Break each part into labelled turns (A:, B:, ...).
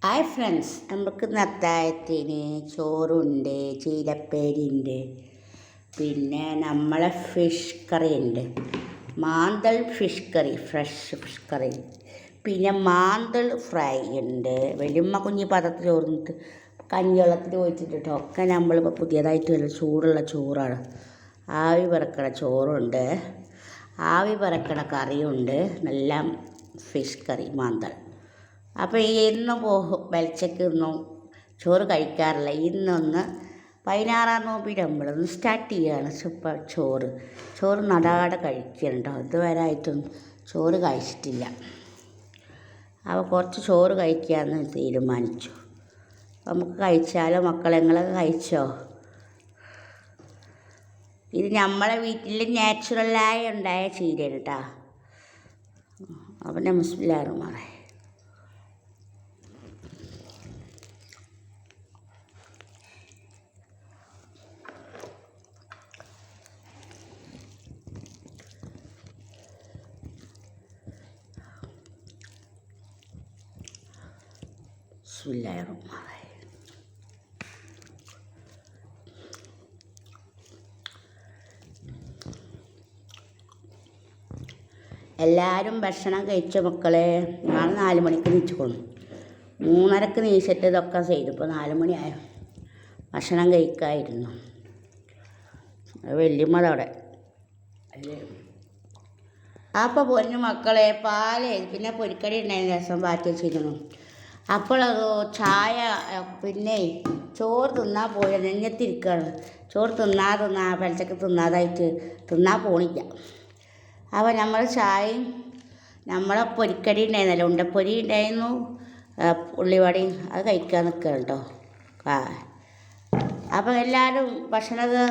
A: Hi friends, നമുക്ക് അത്താഴത്തിന് ചോറുണ്ട്, ചീലപ്പേരിയുണ്ട്, പിന്നെ നമ്മളെ ഫിഷ് കറി ഉണ്ട്. മാന്തൾ fish curry, fresh fish curry, പിന്നെ മാന്തൾ ഫ്രൈ ഉണ്ട്. വലിയമ്മ കുഞ്ഞി പാത്രത്തിൽ ചോർന്നിട്ട് കഞ്ഞിവെള്ളത്തിൽ ഒഴിച്ചിട്ടിട്ടോ ഒക്കെ നമ്മളിപ്പോൾ പുതിയതായിട്ട് വല്ല ചൂടുള്ള ചോറാണ്. ആവി പറക്കണ ചോറുണ്ട്, ആവി പറക്കണ കറിയുണ്ട്, നല്ല ഫിഷ് കറി മാന്തൾ. അപ്പോൾ എന്നും വെളിച്ചക്കൊന്നും ചോറ് കഴിക്കാറില്ല. ഇന്നൊന്ന് 16-ാം നോമ്പിന് നമ്മളൊന്ന് സ്റ്റാർട്ട് ചെയ്യുകയാണ്. ചോറ് നടാടെ കഴിക്കണ്ടോ. ഇതുവരെ ആയിട്ടൊന്നും ചോറ് കഴിച്ചിട്ടില്ല. അപ്പോൾ കുറച്ച് ചോറ് കഴിക്കാമെന്ന് തീരുമാനിച്ചു. നമുക്ക് കഴിച്ചാലോ മക്കളെ? നിങ്ങളൊക്കെ കഴിച്ചോ? ഇത് നമ്മളെ വീട്ടിൽ നാച്ചുറലായി ഉണ്ടായ ചീരയാണ് കേട്ടോ. അപ്പം ബിസ്മില്ലാഹിർ എല്ലാവരും ഭക്ഷണം കഴിച്ച മക്കളെ. നാളെ 4 മണിക്ക് നീച്ചുകൊള്ളു. 3:30 നീച്ചിട്ട് ഇതൊക്കെ ചെയ്തു. ഇപ്പോൾ 4 മണിയായോ. ഭക്ഷണം കഴിക്കായിരുന്നു. വല്യമ്മതവിടെ. അപ്പോൾ പൊന്നു മക്കളെ, പാല് പിന്നെ പൊരിക്കടി ഉണ്ടായിരുന്ന രസം മാറ്റി വെച്ചിരുന്നു. അപ്പോഴതോ ചായ, പിന്നെ ചോറ് തിന്നാൻ പോയ നെഞ്ഞത്തിരിക്കുകയാണ്. ചോറ് തിന്നാ പലച്ചക്ക് തിന്നാൻ പോണില്ല. അപ്പോൾ നമ്മൾ ചായയും നമ്മളെ പൊരിക്കടി ഉണ്ടായിരുന്നല്ലോ, ഉണ്ടപ്പൊരി ഉണ്ടായിരുന്നു, ഉള്ളിവടയും, അത് കഴിക്കാൻ നിൽക്കുക കേട്ടോ. അപ്പോൾ എല്ലാവരും ഭക്ഷണമൊക്കെ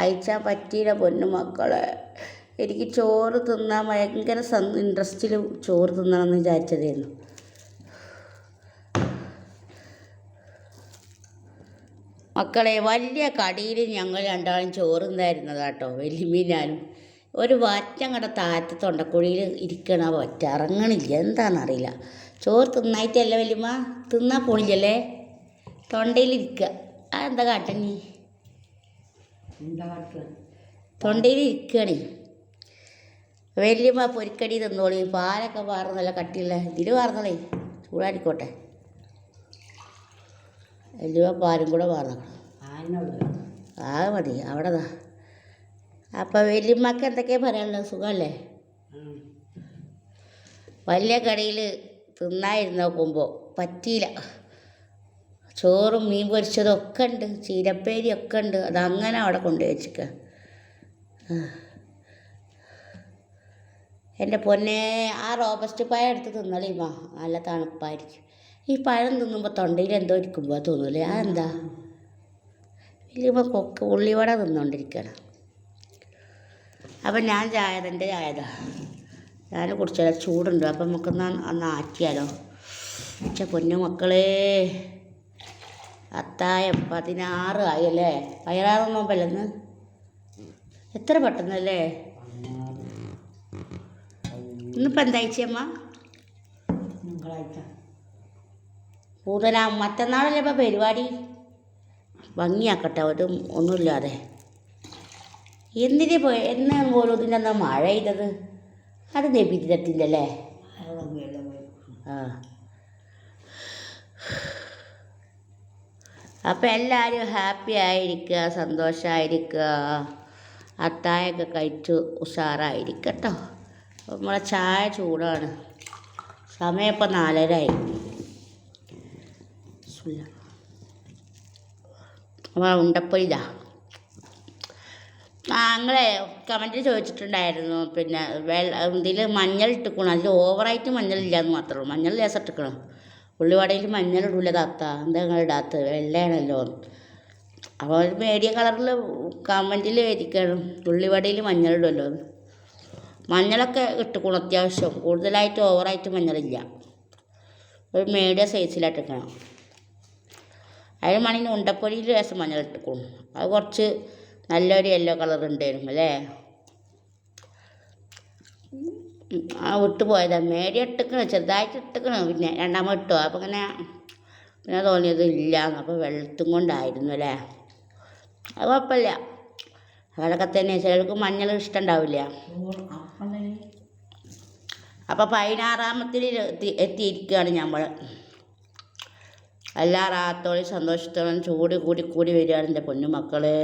A: കഴിച്ചാൽ പറ്റിയില്ല പൊന്നു മക്കളെ. എനിക്ക് ചോറ് തിന്നാൻ ഭയങ്കര ഇൻട്രസ്റ്റിൽ ചോറ് തിന്നണമെന്ന് വിചാരിച്ചതായിരുന്നു. മക്കളെ, വലിയ കടിയിൽ ഞങ്ങൾ രണ്ടാളും ചോറ് തിന്നായിരുന്നത് കേട്ടോ. വലിയ ഞാനും ഒരു വറ്റം കണ്ട താഴത്ത് തൊണ്ടക്കുഴിയിൽ ഇരിക്കണ വറ്റ ഇറങ്ങണില്ല. എന്താണെന്നറിയില്ല. ചോറ് തിന്നായിട്ടല്ല വലിയമ്മ, തിന്നാൻ പോണില്ലല്ലേ, തൊണ്ടയിലിരിക്കുക. അതെന്താ കാട്ടണി? തൊണ്ടയിൽ ഇരിക്കണേ. വലിയമ്മ പൊരിക്കടി തിന്നോളി. പാലൊക്കെ വാർന്നല്ല, കട്ടിയുള്ള ഇതിൽ വാർന്നോളേ, ചൂടായിരിക്കോട്ടെ. വലിയ പാലും കൂടെ വാർന്നോളാം. ആ മതി അവിടെതാ. അപ്പോൾ വലിയമ്മക്ക് എന്തൊക്കെയാണ് പറയാനുള്ളത്? സുഖമല്ലേ? വലിയ കടയിൽ തിന്നായിരുന്നു നോക്കുമ്പോൾ പറ്റിയില്ല. ചോറും മീൻ പൊരിച്ചതും ഒക്കെ ഉണ്ട്, ചീരപ്പേരി ഒക്കെ ഉണ്ട്. അതങ്ങനെ അവിടെ കൊണ്ടുപോയി വെച്ചിക്ക. എൻ്റെ പൊന്നെ, ആ റോബസ്റ്റ് പഴം എടുത്ത് തിന്നളിമ്മ, നല്ല തണുപ്പായിരിക്കും. ഈ പഴം തിന്നുമ്പോൾ തൊണ്ടയിൽ എന്തോ ഇരിക്കുമ്പോൾ തോന്നൂലേ? അതെന്താ? വലിയമ്മ ഉള്ളിവട തിന്നുകൊണ്ടിരിക്കണം. അപ്പം ഞാൻ എൻ്റെ ചായതാ ഞാൻ കുടിച്ചാൽ ചൂടുണ്ട്. അപ്പം നമുക്കൊന്ന് ആറ്റിയാലോ. പക്ഷെ പൊന്നു മക്കളെ, അത്താഴം 16 ആയല്ലേ. 16 നോമ്പല്ലെന്ന്. എത്ര പെട്ടെന്നല്ലേ. ഇന്നിപ്പോൾ എന്താഴ്ചയമ്മ? മറ്റന്നാളല്ലേ ഇപ്പം പരിപാടി? ഭംഗിയാക്കട്ടെ, ഒന്നുമില്ലാതെ. എന്തിനു പോയി എന്ന് പോലും ഇതിൻ്റെ എന്താ മഴ ചെയ്തത്? അത് നബിദിനത്തിൻ്റെ. ആ, അപ്പം എല്ലാവരും ഹാപ്പി ആയിരിക്കുക, സന്തോഷമായിരിക്കുക, അത്താഴമൊക്കെ കഴിച്ച് ഉഷാറായിരിക്കട്ടോ. നമ്മളെ ചായ ചൂടാണ്. സമയം ഇപ്പം 4:30 ആയി. അപ്പോൾ ഉണ്ടപ്പോൾ ഇതാ. ഞങ്ങളെ കമൻറ്റിൽ ചോദിച്ചിട്ടുണ്ടായിരുന്നു, പിന്നെ ഇതിൽ മഞ്ഞൾ ഇട്ടിക്കണം. അതിൽ ഓവറായിട്ട് മഞ്ഞളില്ലാന്ന് മാത്രമേ ഉള്ളൂ. മഞ്ഞൾ ലേസം ഇട്ടിക്കണം. ഉള്ളിവടയിൽ മഞ്ഞൾ ഇടൂല താത്ത, എന്താ നിങ്ങൾ ഇടാത്ത? വെള്ളയാണല്ലോ. അപ്പോൾ ഒരു മീഡിയം കളറിൽ കമൻറ്റിൽ എഴുതിക്കണം, ഉള്ളിവടയിൽ മഞ്ഞൾ ഇടുമല്ലോ. മഞ്ഞളൊക്കെ ഇട്ടിക്കണം അത്യാവശ്യം. കൂടുതലായിട്ട് ഓവറായിട്ട് മഞ്ഞളില്ല. ഒരു മീഡിയം സൈസിലായിട്ടിക്കണം. അതിന് മണിന് ഉണ്ടപ്പൊരിയിൽ ലേശം മഞ്ഞൾ ഇട്ടിക്കണം. അത് കുറച്ച് നല്ലൊരു യെല്ലോ കളർ ഉണ്ടായിരുന്നു അല്ലേ. ആ വിട്ടു പോയതാണ്. മേടി ഇട്ടിക്കണ്, ചെറുതായിട്ട് ഇട്ടിക്കണ്. പിന്നെ രണ്ടാമത് ഇട്ടു. അപ്പം ഇങ്ങനെ പിന്നെ തോന്നിയത് ഇല്ലയെന്ന്. അപ്പോൾ വെള്ളത്തും കൊണ്ടായിരുന്നു അല്ലേ. അത് കുഴപ്പമില്ല, അതൊക്കെ തന്നെ. ചിലർക്ക് മഞ്ഞൾ ഇഷ്ടമുണ്ടാവില്ല. അപ്പോൾ 16ാമത്തിൽ എത്തിയിരിക്കുകയാണ് നമ്മൾ. എല്ലാ റാത്തോളം സന്തോഷത്തോളം ചൂട് കൂടി വരികയാണ് എൻ്റെ പൊന്നു മക്കളെ.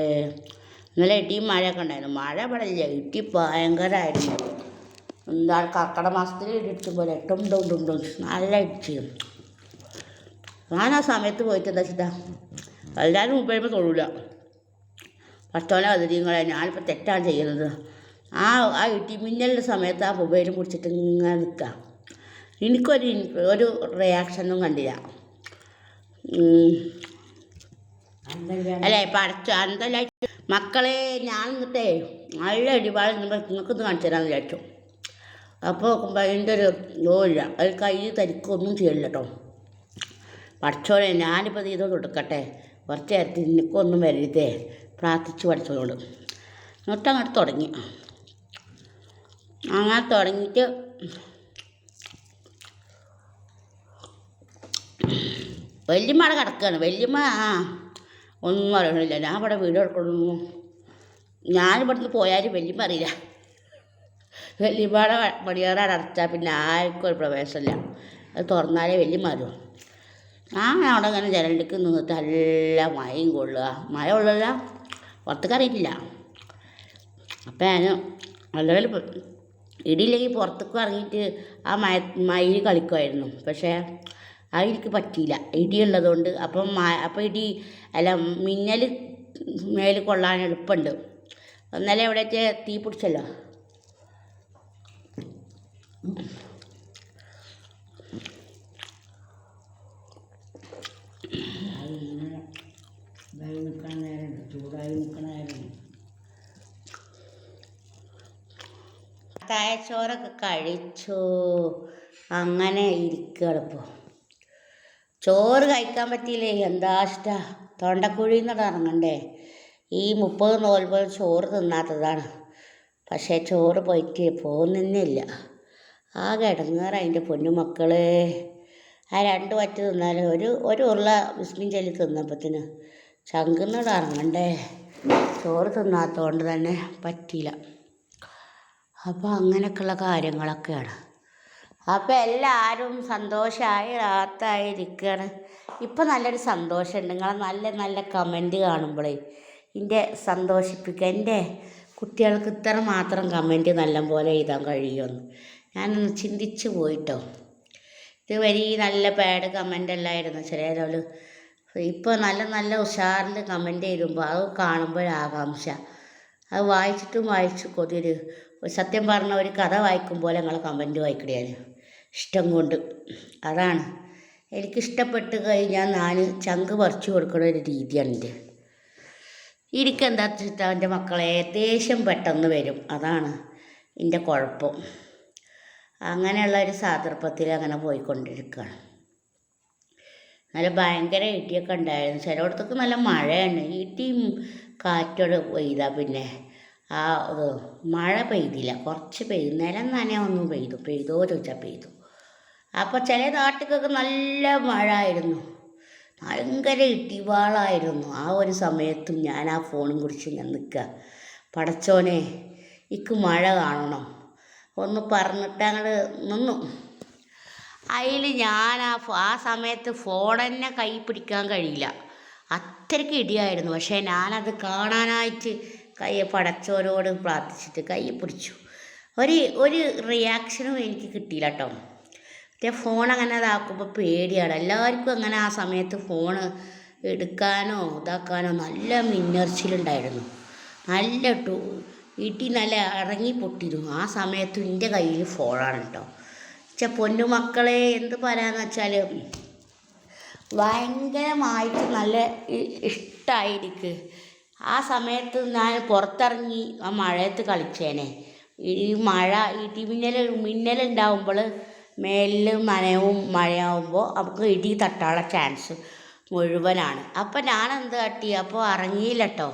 A: ഇന്നലെ ഇടിയും മഴയൊക്കെ ഉണ്ടായിരുന്നു. മഴ ഇവിടെ ഇല്ല, ഇടി ഭയങ്കരമായിരുന്നു. എന്താ കർക്കിടക മാസത്തിൽ ഇടിച്ചു പോലെ ടും നല്ല ഇടിച്ചു. ഞാൻ ആ സമയത്ത് പോയിട്ട് എന്താ വെച്ചിട്ടാ എല്ലാവരും മുമ്പ് തൊഴില്ല. പത്തോല അതിരിങ്ങളെ ഞാനിപ്പോൾ തെറ്റാണ് ചെയ്യുന്നത്. ആ ഇടിമിന്നലിൻ്റെ സമയത്ത് ആ മൊബൈലും പിടിച്ചിട്ട് ഇങ്ങനെ നിൽക്കാം. ഒരു റിയാക്ഷനും കണ്ടില്ല. അല്ലേ അന്തലായിട്ട് മക്കളെ. ഞാൻ എന്നിട്ടേ നല്ല ഇടിപാട് നിങ്ങൾക്കൊന്ന് കാണിച്ചു തരാമെന്ന് വിചാരിച്ചു. അപ്പോൾ നോക്കുമ്പോൾ അതിൻ്റെ ഒരു ഇല്ല, അത് കൈ തരിക്കൊന്നും ചെയ്യില്ല കേട്ടോ. പഠിച്ചോളെ, ഞാനിപ്പോൾ ഇത് കൊടുക്കട്ടെ, കുറച്ച് നേരത്തിൽ എനിക്കൊന്നും വരരുതേ, പ്രാർത്ഥിച്ച് പഠിച്ചോളോട്. എന്നിട്ട് അങ്ങോട്ട് തുടങ്ങി. അങ്ങനെ തുടങ്ങിയിട്ട് വല്യമ്മ അവിടെ കിടക്കുകയാണ്. വല്യമ്മ ഒന്നും അറിയണില്ല. ഞാൻ ഇവിടെ വീട് എടുക്കുന്നു. ഞാനിവിടുന്ന് പോയാലും വല്യമ്മ അറിയില്ല. വല്യമ്മയുടെ പടിയേറെ അടച്ചാൽ പിന്നെ ആർക്കും ഒരു പ്രവേശമില്ല. അത് തുറന്നാലേ വല്യമ്മ അറിയൂ. ഞാൻ അവിടെ ഇങ്ങനെ ജനലിലേക്ക് നിന്നിട്ട് നല്ല മഴയും കൊള്ളുക. മഴ കൊള്ളില്ല, പുറത്തേക്ക് അറിയിട്ടില്ല. അപ്പം ഞാൻ അല്ലെങ്കിൽ ഇടിയില്ലെങ്കിൽ പുറത്തേക്ക് ഇറങ്ങിയിട്ട് ആ മയിൽ കളിക്കുമായിരുന്നു. പക്ഷേ അതെനിക്ക് പറ്റിയില്ല, ഇടിയുള്ളതുകൊണ്ട്. അപ്പം ഇടി അല്ല മിന്നൽ മേൽ കൊള്ളാൻ എളുപ്പമുണ്ട്. എന്നാലും എവിടെയൊക്കെ തീ പിടിച്ചല്ലോ. ചോറൊക്കെ കഴിച്ചു അങ്ങനെ ഇരിക്കുകയാണ് ഇപ്പോൾ. ചോറ് കഴിക്കാൻ പറ്റിയില്ലേ, എന്താ ഇഷ്ടമാണ്. തൊണ്ടക്കുഴിയിൽ നിന്ന് ഇറങ്ങണ്ടേ. ഈ 30 ചോറ് തിന്നാത്തതാണ്. പക്ഷേ ചോറ് പോയിട്ട് പോകുന്നില്ല. ആകെ ഇടങ്ങേറ് അതിൻ്റെ പൊന്നു മക്കളെ. ആ 2 വറ്റ് തിന്നാലും ഒരു ഉരുള ബിസ്മിൻ ചൊല്ലി തിന്നപ്പത്തിന് ചങ്കുന്നത് ഇറങ്ങണ്ടേ. ചോറ് തിന്നാത്തതുകൊണ്ട് തന്നെ പറ്റിയില്ല. അപ്പോൾ അങ്ങനെയൊക്കെയുള്ള കാര്യങ്ങളൊക്കെയാണ്. അപ്പോൾ എല്ലാവരും സന്തോഷമായി റാത്തായിരിക്കുകയാണ്. ഇപ്പം നല്ലൊരു സന്തോഷമുണ്ട്. നിങ്ങളെ നല്ല നല്ല കമൻറ്റ് കാണുമ്പോഴേ എൻ്റെ സന്തോഷിപ്പിക്കുക. എൻ്റെ കുട്ടികൾക്ക് ഇത്ര മാത്രം കമൻറ്റ് നല്ലപോലെ എഴുതാൻ കഴിയുമെന്ന് ഞാനൊന്ന് ചിന്തിച്ച് പോയിട്ടോ. ഇതുവരെ നല്ല ബാഡ് കമൻ്റ് അല്ലായിരുന്നു ചിലർ. ഇപ്പോൾ നല്ല നല്ല ഉഷാറിൽ കമൻറ്റ് എഴുതുമ്പോൾ അത് കാണുമ്പോഴാകാംക്ഷ. അത് വായിച്ചു കൊതിയൊരു സത്യം പറഞ്ഞ ഒരു കഥ വായിക്കുമ്പോൾ ഞങ്ങൾ കമൻറ്റ് വായിക്കണേ ഇഷ്ടം കൊണ്ട്. അതാണ് എനിക്കിഷ്ടപ്പെട്ട് കഴിഞ്ഞാൽ ഞാൻ ചങ്ക് പറിച്ചു കൊടുക്കുന്ന ഒരു രീതിയാണ് എൻ്റെ. എനിക്കെന്താ വെച്ചിട്ടാ എൻ്റെ മക്കളെ ദേഷ്യം പെട്ടെന്ന് വരും. അതാണ് എൻ്റെ കുഴപ്പം. അങ്ങനെയുള്ള ഒരു സന്ദർഭത്തിൽ അങ്ങനെ പോയിക്കൊണ്ടിരിക്കുകയാണ്. നല്ല ഭയങ്കര ഇടിയൊക്കെ ഉണ്ടായിരുന്നു. ചിലയിടത്തൊക്കെ നല്ല മഴയാണ്. ഇടിയും കാറ്റോട് പെയ്താൽ പിന്നെ മഴ പെയ്തില്ല, കുറച്ച് പെയ്തു. നിലം നനയൊന്നും പെയ്തോ ചോദിച്ചാൽ പെയ്തു. അപ്പോൾ ചില നാട്ടിലൊക്കെ നല്ല മഴ ആയിരുന്നു, ഭയങ്കര ഇടിവാളായിരുന്നു. ആ ഒരു സമയത്തും ഞാൻ ആ ഫോണും കുറിച്ച് ഞാൻ നിൽക്കുക. പടച്ചോനെ എനിക്ക് മഴ കാണണം ഒന്ന് പറഞ്ഞിട്ട് അങ്ങോട്ട് നിന്നു. അതിൽ ഞാൻ ആ സമയത്ത് ഫോൺ തന്നെ കൈ പിടിക്കാൻ കഴിയില്ല, അത്രയ്ക്ക് ഇടിയായിരുന്നു. പക്ഷേ ഞാനത് കാണാനായിട്ട് പടച്ചോരോട് പ്രാർത്ഥിച്ചിട്ട് കൈ പിടിച്ചു. ഒരു റിയാക്ഷനും എനിക്ക് കിട്ടിയില്ല കേട്ടോ. മറ്റേ ഫോൺ അങ്ങനെ ഇതാക്കുമ്പോൾ പേടിയാണ്. എല്ലാവർക്കും അങ്ങനെ ആ സമയത്ത് ഫോൺ എടുക്കാനോ ഇതാക്കാനോ നല്ല മിന്നർച്ചിലുണ്ടായിരുന്നു. നല്ല ഇടി നല്ല ഇറങ്ങി പൊട്ടിയിരുന്നു. ആ സമയത്ത് എൻ്റെ കയ്യിൽ ഫോണാണ് കേട്ടോ. പൊന്നുമക്കളെ എന്ത് പറയാന്ന് വെച്ചാൽ ഭയങ്കരമായിട്ട് നല്ല ഇഷ്ടമായിരിക്ക്. ആ സമയത്ത് ഞാൻ പുറത്തിറങ്ങി ആ മഴയത്ത് കളിച്ചേനെ. ഈ മിന്നലുണ്ടാവുമ്പോൾ മേലിൽ നനവും മഴയാവുമ്പോൾ നമുക്ക് ഇടി തട്ടാനുള്ള ചാൻസ് മുഴുവനാണ്. അപ്പം ഞാനെന്ത് കാട്ടി, അപ്പോൾ ഇറങ്ങിയില്ല കേട്ടോ.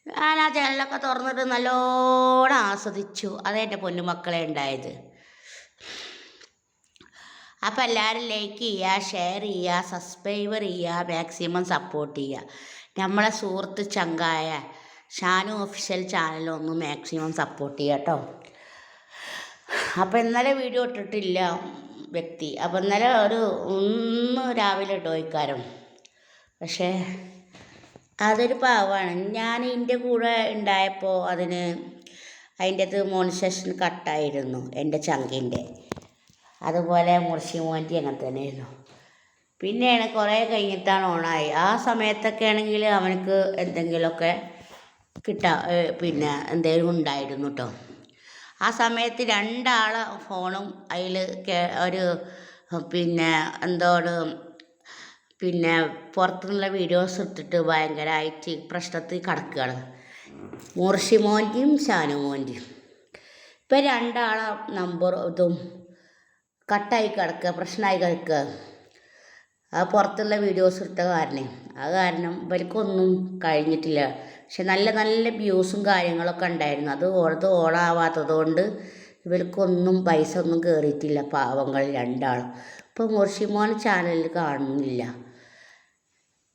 A: ഞാൻ ആ ചാനലൊക്കെ തുറന്നിട്ട് നല്ലോണം ആസ്വദിച്ചു. അതെൻ്റെ പൊന്നുമക്കളെ ഉണ്ടായത്. അപ്പോൾ എല്ലാവരും ലൈക്ക് ചെയ്യുക, ഷെയർ ചെയ്യുക, സബ്സ്ക്രൈബർ ചെയ്യുക, മാക്സിമം സപ്പോർട്ട് ചെയ്യുക. നമ്മളെ സുഹൃത്ത് ചങ്കായ ഷാനു ഒഫീഷ്യൽ ചാനലൊന്ന് മാക്സിമം സപ്പോർട്ട് ചെയ്യുക കേട്ടോ. അപ്പോൾ ഇന്നലെ വീഡിയോ ഇട്ടിട്ടില്ല വ്യക്തി. അപ്പോൾ ഇന്നലെ ഒന്ന് രാവിലെ ഇട്ടോയിക്കാരം. പക്ഷേ അതൊരു പാവമാണ്. ഞാൻ ഇതിൻ്റെ കൂടെ ഉണ്ടായപ്പോൾ അതിൻ്റെ അകത്ത് മോണിറ്റൈസേഷൻ കട്ടായിരുന്നു എൻ്റെ ചങ്കിൻ്റെ. അതുപോലെ മുർഷി മോൻ്റെ അങ്ങനെ തന്നെയായിരുന്നു. പിന്നെയാണ് കുറേ കഴിഞ്ഞിട്ടാണ് ഓണായി. ആ സമയത്തൊക്കെ ആണെങ്കിൽ അവനക്ക് എന്തെങ്കിലുമൊക്കെ പിന്നെ എന്തെങ്കിലും ഉണ്ടായിരുന്നു കേട്ടോ. ആ സമയത്ത് 2 ആളെ ഫോണും അതിൽ ഒരു പിന്നെ പിന്നെ പുറത്തുനിന്നുള്ള വീഡിയോസ് എടുത്തിട്ട് ഭയങ്കരമായിട്ട് പ്രശ്നത്തിൽ കിടക്കുകയാണ്. മുർഷി മോൻ്റെയും ഷാനു മോൻ്റെയും. ഇപ്പം 2 ആളെ നമ്പർ ഇതും കട്ടായി കിടക്കുക, പ്രശ്നമായി കിടക്കുക. ആ പുറത്തുള്ള വീഡിയോസ് എടുത്ത കാരണം ഇവർക്കൊന്നും കഴിഞ്ഞിട്ടില്ല. പക്ഷെ നല്ല നല്ല വ്യൂസും കാര്യങ്ങളൊക്കെ ഉണ്ടായിരുന്നു. അത് ഓണാവാത്തത് കൊണ്ട് ഇവർക്കൊന്നും പൈസ ഒന്നും കയറിയിട്ടില്ല, പാവങ്ങൾ 2 ആളും. ഇപ്പോൾ മുർഷിമോൻ ചാനലിൽ കാണുന്നില്ല.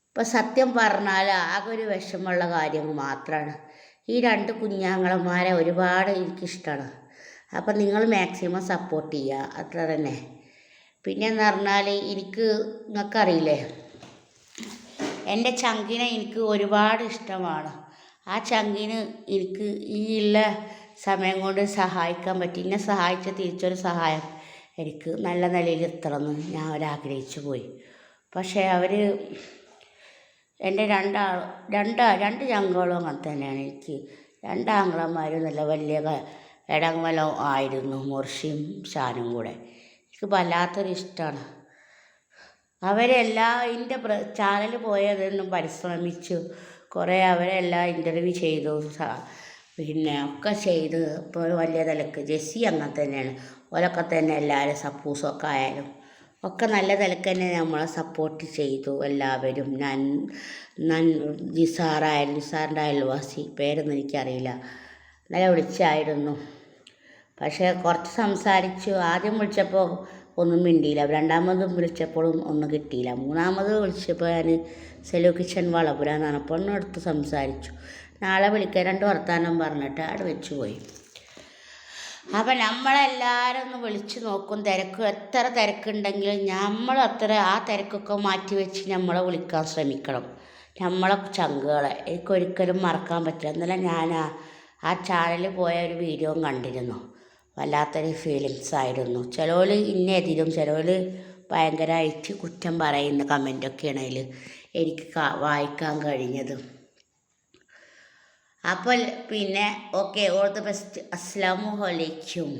A: ഇപ്പം സത്യം പറഞ്ഞാൽ ആകെ ഒരു വിഷമമുള്ള കാര്യം മാത്രമാണ്. ഈ 2 കുഞ്ഞാങ്ങളന്മാരെ ഒരുപാട് എനിക്കിഷ്ടമാണ്. അപ്പം നിങ്ങൾ മാക്സിമം സപ്പോർട്ട് ചെയ്യുക, അത്ര തന്നെ. പിന്നെയെന്ന് പറഞ്ഞാൽ നിങ്ങൾക്കറിയില്ലേ, എൻ്റെ ചങ്കിനെ എനിക്ക് ഒരുപാട് ഇഷ്ടമാണ്. ആ ചങ്കിന് എനിക്ക് ഈ ഉള്ള സമയം കൊണ്ട് സഹായിക്കാൻ പറ്റി. എന്നെ സഹായിച്ച തിരിച്ചൊരു സഹായം എനിക്ക് നല്ല നിലയിൽ എത്തണമെന്ന് ഞാൻ അവരാഗ്രഹിച്ചു പോയി. പക്ഷേ അവർ എൻ്റെ 2 ചങ്കുകളും അങ്ങനെ തന്നെയാണ്. എനിക്ക് 2 ആങ്ങളമാരും നല്ല വലിയ ഇടങ്ങലോ ആയിരുന്നു, മുർഷിയും ഷാനും കൂടെ. എനിക്ക് വല്ലാത്തൊരു ഇഷ്ടമാണ്. അവരെല്ലാം എൻ്റെ ചാനൽ പോയതൊന്നും പരിശ്രമിച്ചു കുറേ അവരെല്ലാം ഇൻ്റർവ്യൂ ചെയ്തു, പിന്നെ ഒക്കെ ചെയ്ത്. ഇപ്പോൾ വലിയ നിലക്ക് ജെസ്സി അങ്ങനെ തന്നെയാണ്. ഓരൊക്കെ തന്നെ എല്ലാവരും സപ്പോസൊക്കെ ആയാലും ഒക്കെ നല്ല നിലക്ക് തന്നെ നമ്മളെ സപ്പോർട്ട് ചെയ്തു എല്ലാവരും. ഞാൻ നിസാറിൻ്റെ അയൽവാസി, പേരൊന്നും എനിക്കറിയില്ല, നല്ല വിളിച്ചായിരുന്നു. പക്ഷേ കുറച്ച് സംസാരിച്ചു. ആദ്യം വിളിച്ചപ്പോൾ ഒന്നും മിണ്ടിയില്ല. 2ാമതും വിളിച്ചപ്പോഴും ഒന്നും കിട്ടിയില്ല. 3ാമത് വിളിച്ചപ്പോൾ ഞാൻ സെലു കിച്ചൻ വളപുര എന്ന് പറഞ്ഞപ്പോൾ ഒന്നെടുത്ത് സംസാരിച്ചു. നാളെ വിളിക്കാൻ 2 വർത്താനം പറഞ്ഞിട്ട് അവിടെ വെച്ച് പോയി. അപ്പം നമ്മളെല്ലാവരും ഒന്ന് വിളിച്ച് നോക്കും. എത്ര തിരക്കുണ്ടെങ്കിലും ആ തിരക്കൊക്കെ മാറ്റി വെച്ച് നമ്മളെ വിളിക്കാൻ ശ്രമിക്കണം. നമ്മളെ ചങ്കുകളെ എനിക്കൊരിക്കലും മറക്കാൻ പറ്റില്ല. ഇന്നലെ ഞാൻ ആ ചാനലിൽ പോയ ഒരു വീഡിയോ കണ്ടിരുന്നു. വല്ലാത്തൊരു ഫീലിങ്സ് ആയിരുന്നു. ചിലവർ ഇന്നെതിരും, ചിലവർ ഭയങ്കരമായിട്ട് കുറ്റം പറയുന്ന കമൻ്റൊക്കെയാണ് അതിൽ എനിക്ക് വായിക്കാൻ കഴിഞ്ഞത്. അപ്പോൾ പിന്നെ ഓക്കെ, ഓൾ ദി ബെസ്റ്റ്. അസ്സലാമു അലൈക്കും.